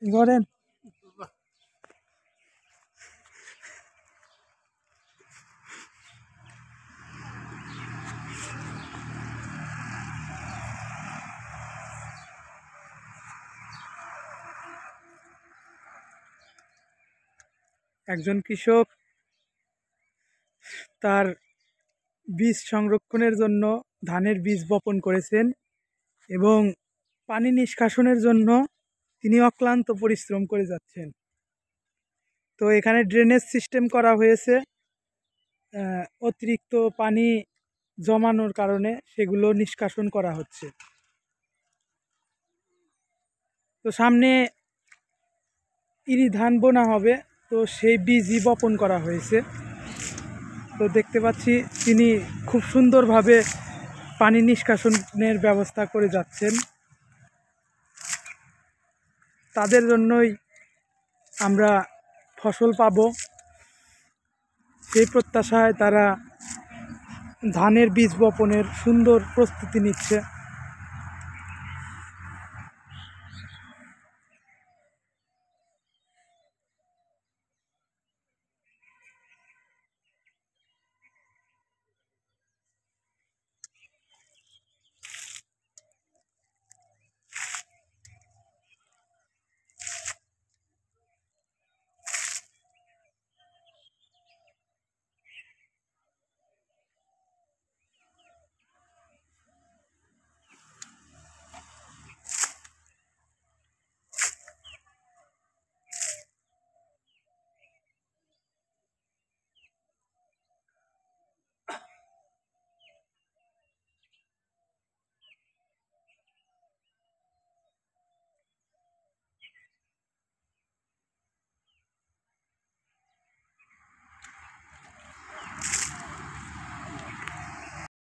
করেন। একজন কৃষক তার বীজ সংরক্ষণের জন্য ধানের বীজ বপন করেছেন এবং পানি নিষ্কাশনের জন্য তিনি অক্লান্ত পরিশ্রম করে যাচ্ছেন। তো এখানে ড্রেনেজ সিস্টেম করা হয়েছে, অতিরিক্ত পানি জমানোর কারণে সেগুলো নিষ্কাশন করা হচ্ছে। তো সামনে ইরি ধান বোনা হবে, তো সেই বীজই বপন করা হয়েছে। তো দেখতে পাচ্ছি তিনি খুব সুন্দরভাবে পানি নিষ্কাশনের ব্যবস্থা করে যাচ্ছেন। তাদের জন্যই আমরা ফসল পাব, সেই প্রত্যাশায় তারা ধানের বীজ বপনের সুন্দর প্রস্তুতি নিচ্ছে।